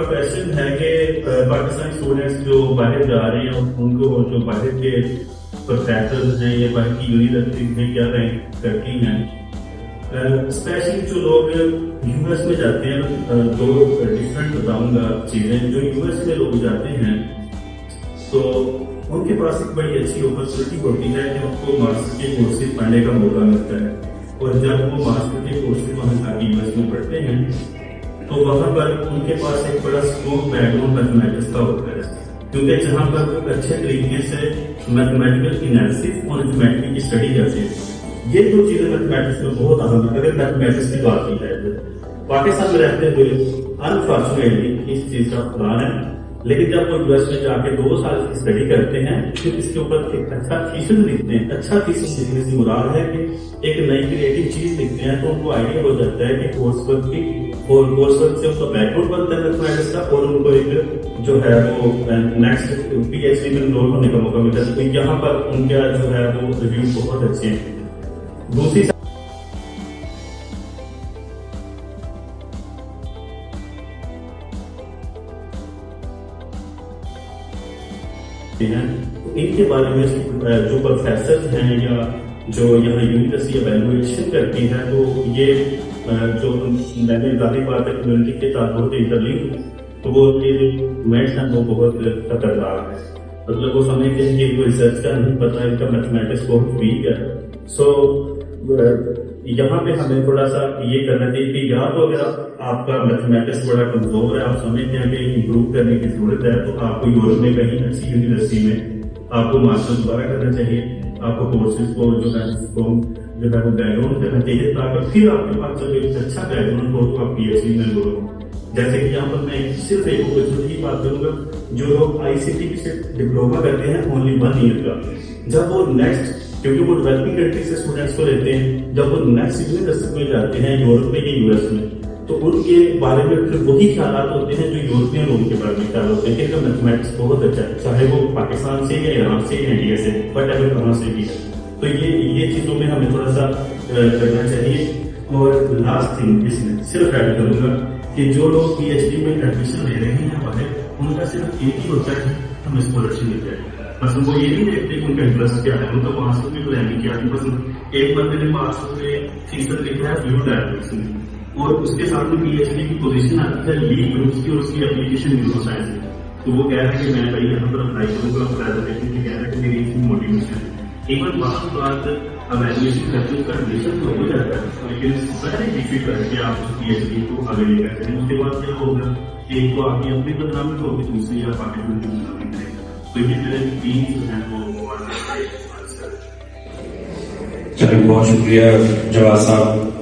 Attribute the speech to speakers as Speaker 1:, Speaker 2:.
Speaker 1: Question है कि Pakistani students जो बाहर जा रहे हैं उनको जो बाहर के प्रोफेसर हैं या बाहर की यूनिवर्सिटी में क्या रैंक करती हैं, स्पेशली जो लोग यूएस में जाते हैं। दो डिफरेंट बताऊंगा चीजें। जो यूएस में लोग जाते हैं तो उनके पास एक बड़ी अच्छी अपॉर्चुनिटी होती है कि उनको मास्टर के कोर्सेज पढ़ने का मौका मिलता है। और जब वो मास्टर के कोर्सेज वहाँ जाके यूएस में पढ़ते हैं तो वहाँ पर उनके पास एक बड़ा स्ट्रॉन्ग बैकग्राउंड मैथमेटिक्स का होता है, क्योंकि जहाँ पर वो अच्छे तरीके से मैथमेटिकल एनालिसिस और ज्योमेट्री की स्टडी करते हैं। ये दो चीजें मैथमेटिक्स में बहुत अहम है। अगर मैथमेटिक्स की बात की जाए तो पाकिस्तान में रहते हुए अनफॉर्चुनेटली इस चीज का खुदा है, लेकिन जब वो यूएस में जाके 2 साल की स्टडी करते हैं फिर इसके ऊपर एक अच्छा थीसिस लिखते हैं। अच्छा थीसिस लिखने से मुराद है कि एक नई क्रिएटिव चीज लिखते हैं तो उनको आइडिया हो जाता है कि कोर्स वर्क की और कोर्स वर्क से उनका बैकग्राउंड बनता है मैथमेटिक्स का और उनको एक जो है वो नेक्स्ट पीएचडी में एनरोल होने का मौका मिलता है। तो यहाँ पर उनका जो है वो रिव्यू बहुत अच्छे हैं। दूसरी इनके बारे में जो प्रोफेसर हैं या जो यहाँ यूनिवर्सिटी एवेल्युएशन करती है तो ये जो मैंने जाहिर बात है कम्युनिटी के ताल्लुक इंटरव्यू तो वो मेट्स हैं वो बहुत खतरनाक है। मतलब वो समझते हैं कि इनको रिसर्च का नहीं पता, इनका मैथमेटिक्स बहुत वीक है। सो यहाँ पे हमें थोड़ा सा ये करना चाहिए कि या तो अगर आपका मैथमेटिक्स बड़ा कमजोर है, आप समझते हैं कि इम्प्रूव करने की जरूरत है, तो आपको यूरोप में कहीं अच्छी यूनिवर्सिटी में आपको मास्टर दोबारा करना चाहिए। आपको कोर्सेज को जो है वो बैकग्राउंड करना चाहिए ताकि फिर आपके पास जब एक अच्छा बैकग्राउंड हो तो आप पीएचडी में लो। जैसे कि यहाँ पर मैं सिर्फ एक अपॉर्चुनिटी की बात करूंगा, जो लोग आईसीटी से डिप्लोमा करते हैं ओनली 1 ईयर का, जब वो नेक्स्ट क्योंकि वो डेवलपिंग कंट्री से स्टूडेंट्स को लेते हैं, जब वो नेक्स्ट यूनिवर्सिटी में जाते हैं यूरोप में या यूएस में तो उनके बारे में फिर वही ख्याल होते हैं जो यूरोपियन लोगों के बारे में ख्याल होते हैं कि मैथमेटिक्स बहुत अच्छा है, चाहे वो पाकिस्तान से या ईरान से या इंडिया से बट अगर कहाँ से भी है। तो ये चीजों में हमें थोड़ा सा करना चाहिए। और लास्ट थिंग इसमें सिर्फ ऐड करूंगा कि जो लोग पीएचडी में एडमिशन ले रहे हैं बाहर, उनका सिर्फ एक ही होता है हमें स्कॉलरशिप मिल जाए। बस वो ये नहीं देखते कि उनका इंटरेस्ट क्या है, उनका मास्टर में प्लानिंग क्या है। बस एक बंदे ने मास्टर में फीसद लिखा है फ्लूइड डायनेमिक्स में और उसके सामने पीएचडी की पोजीशन आती है लीड ग्रुप्स की और उसकी एप्लीकेशन न्यूरोसाइंस में। तो वो कह रहा है कि मैं भाई यहाँ पर अप्लाई करूंगा प्रेजेंटेशन की, कह रहा है कि मेरी इसकी मोटिवेशन है। एक बात एवेल्युएशन करते हुए एडमिशन तो हो जाता है, लेकिन वेरी डिफिकल्ट है कि आप उस पीएचडी को आगे लेकर चलें। उसके बाद क्या होगा, एक तो आपकी अपनी बदनामी होगी, दूसरी आप पाकिस्तान की बदनामी करेंगे। तो ये मेरे 3 जो है वो
Speaker 2: चलिए, बहुत शुक्रिया जवाद साहब।